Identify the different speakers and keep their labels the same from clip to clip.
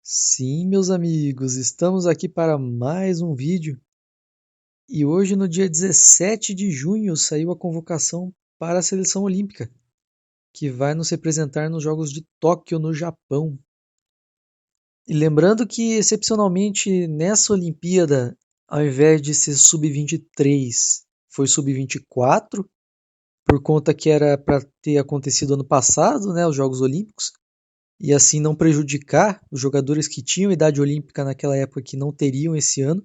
Speaker 1: Sim, meus amigos, estamos aqui para mais um vídeo e hoje, no dia 17 de junho, saiu a convocação para a seleção olímpica, que vai nos representar nos Jogos de Tóquio, no Japão. E lembrando que, excepcionalmente, nessa Olimpíada, ao invés de ser sub-23, foi sub-24, por conta que era para ter acontecido ano passado, né, os Jogos Olímpicos, e assim não prejudicar os jogadores que tinham idade olímpica naquela época que não teriam esse ano.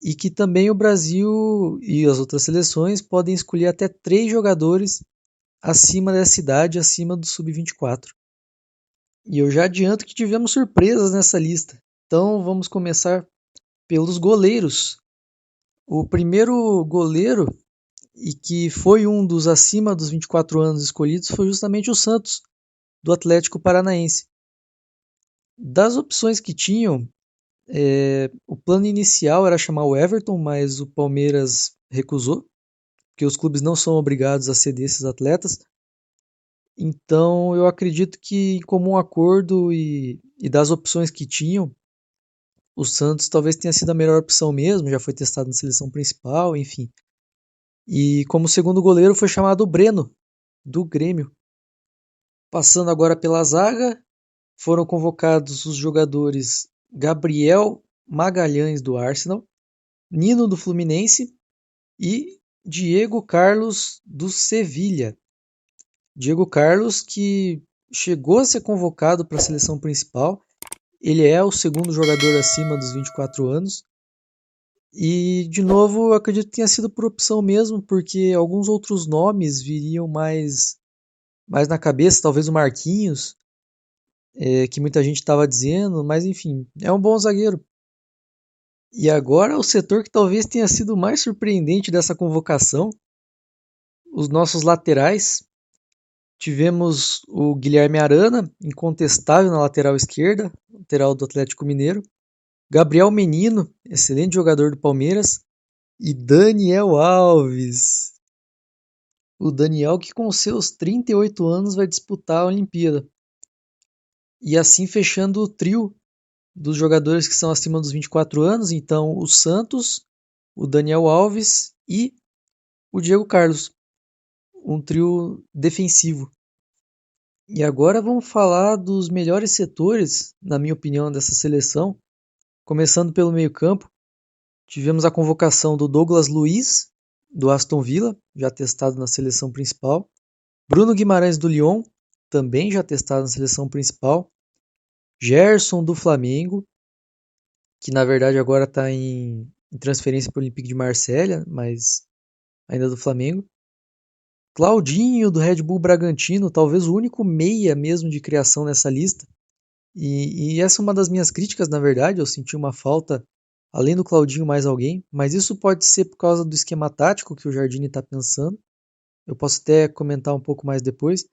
Speaker 1: E que também o Brasil e as outras seleções podem escolher até 3 jogadores acima dessa idade, acima do sub-24. E eu já adianto que tivemos surpresas nessa lista. Então vamos começar pelos goleiros. O primeiro goleiro, e que foi um dos acima dos 24 anos escolhidos, foi justamente o Santos, do Atlético Paranaense. Das opções que tinham, o plano inicial era chamar o Everton, mas o Palmeiras recusou, porque os clubes não são obrigados a ceder esses atletas. Então eu acredito que, em comum acordo e das opções que tinham, o Santos talvez tenha sido a melhor opção mesmo, já foi testado na seleção principal, enfim. E como segundo goleiro foi chamado o Breno, do Grêmio. Passando agora pela zaga, foram convocados os jogadores Gabriel Magalhães, do Arsenal, Nino, do Fluminense e Diego Carlos, do Sevilha. Diego Carlos, que chegou a ser convocado para a seleção principal, ele é o segundo jogador acima dos 24 anos. E, de novo, eu acredito que tenha sido por opção mesmo, porque alguns outros nomes viriam mais na cabeça, talvez o Marquinhos, que muita gente estava dizendo, mas enfim, é um bom zagueiro. E agora o setor que talvez tenha sido o mais surpreendente dessa convocação, os nossos laterais. Tivemos o Guilherme Arana, incontestável na lateral esquerda, lateral do Atlético Mineiro. Gabriel Menino, excelente jogador do Palmeiras. E Daniel Alves. O Daniel que com seus 38 anos vai disputar a Olimpíada. E assim fechando o trio dos jogadores que são acima dos 24 anos. Então o Santos, o Daniel Alves e o Diego Carlos. Um trio defensivo. E agora vamos falar dos melhores setores, na minha opinião, dessa seleção. Começando pelo meio-campo, tivemos a convocação do Douglas Luiz, do Aston Villa, já testado na seleção principal. Bruno Guimarães, do Lyon, também já testado na seleção principal. Gerson, do Flamengo, que na verdade agora está em transferência para o Olympique de Marselha, mas ainda do Flamengo. Claudinho, do Red Bull Bragantino, talvez o único meia mesmo de criação nessa lista. E essa é uma das minhas críticas, na verdade. Eu senti uma falta, além do Claudinho, mais alguém. Mas isso pode ser por causa do esquema tático que o Jardine está pensando. Eu posso até comentar um pouco mais depois.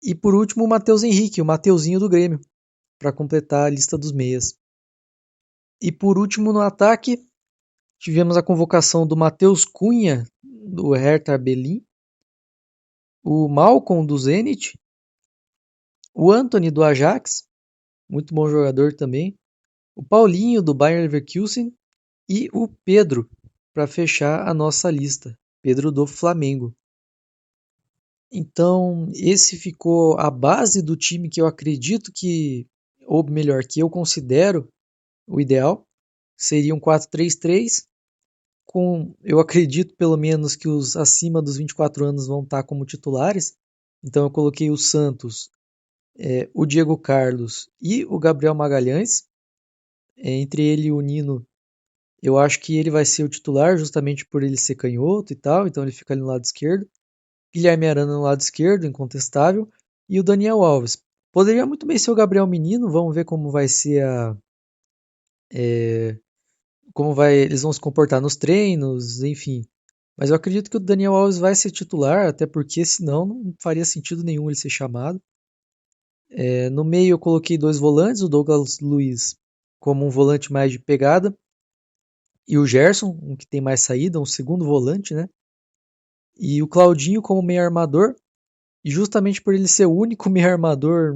Speaker 1: E por último, o Matheus Henrique, o Mateuzinho do Grêmio, para completar a lista dos meias. E por último, no ataque, tivemos a convocação do Matheus Cunha, do Hertha Berlim. O Malcom, do Zenit. O Antony, do Ajax, muito bom jogador também. O Paulinho, do Bayer Leverkusen. E o Pedro, para fechar a nossa lista. Pedro, do Flamengo. Então, esse ficou a base do time que eu acredito que, ou melhor, que eu considero o ideal. Seria um 4-3-3, eu acredito pelo menos que os acima dos 24 anos vão estar como titulares. Então eu coloquei o Santos, o Diego Carlos e o Gabriel Magalhães. Entre ele e o Nino, eu acho que ele vai ser o titular, justamente por ele ser canhoto e tal, então ele fica ali no lado esquerdo. Guilherme Arana no lado esquerdo, incontestável, e o Daniel Alves. Poderia muito bem ser o Gabriel Menino, vamos ver como vai ser eles vão se comportar nos treinos, enfim. Mas eu acredito que o Daniel Alves vai ser titular, até porque senão não faria sentido nenhum ele ser chamado. No meio eu coloquei 2 volantes, o Douglas Luiz como um volante mais de pegada, e o Gerson, um que tem mais saída, um segundo volante, né? E o Claudinho como meio armador, E justamente por ele ser o único meio armador,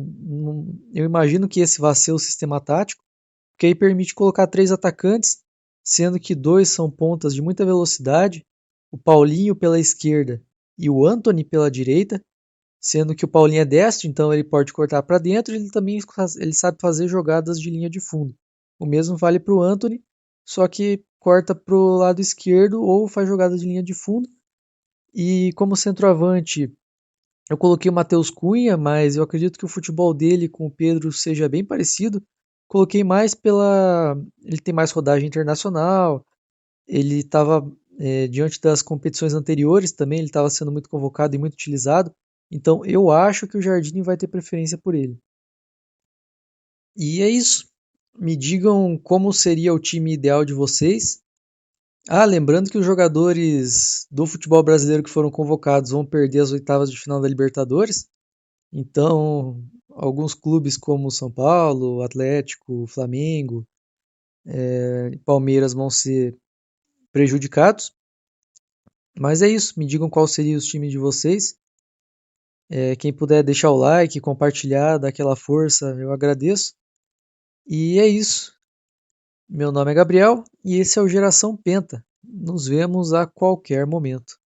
Speaker 1: eu imagino que esse vai ser o sistema tático, que aí permite colocar 3 atacantes, sendo que 2 são pontas de muita velocidade, o Paulinho pela esquerda e o Antony pela direita, sendo que o Paulinho é destro, então ele pode cortar para dentro, e ele também ele sabe fazer jogadas de linha de fundo. O mesmo vale para o Antony, só que corta para o lado esquerdo ou faz jogada de linha de fundo. E como centroavante, eu coloquei o Matheus Cunha, mas eu acredito que o futebol dele com o Pedro seja bem parecido. Coloquei mais pela. Ele tem mais rodagem internacional, ele estava, diante das competições anteriores também, ele estava sendo muito convocado e muito utilizado. Então eu acho que o Jardim vai ter preferência por ele. E é isso. Me digam como seria o time ideal de vocês. Ah, lembrando que os jogadores do futebol brasileiro que foram convocados vão perder as oitavas de final da Libertadores. Então, alguns clubes como São Paulo, Atlético, Flamengo, e Palmeiras vão ser prejudicados. Mas é isso, me digam qual seria os times de vocês. Quem puder deixar o like, compartilhar, dar aquela força, eu agradeço. E é isso. Meu nome é Gabriel e esse é o Geração Penta. Nos vemos a qualquer momento.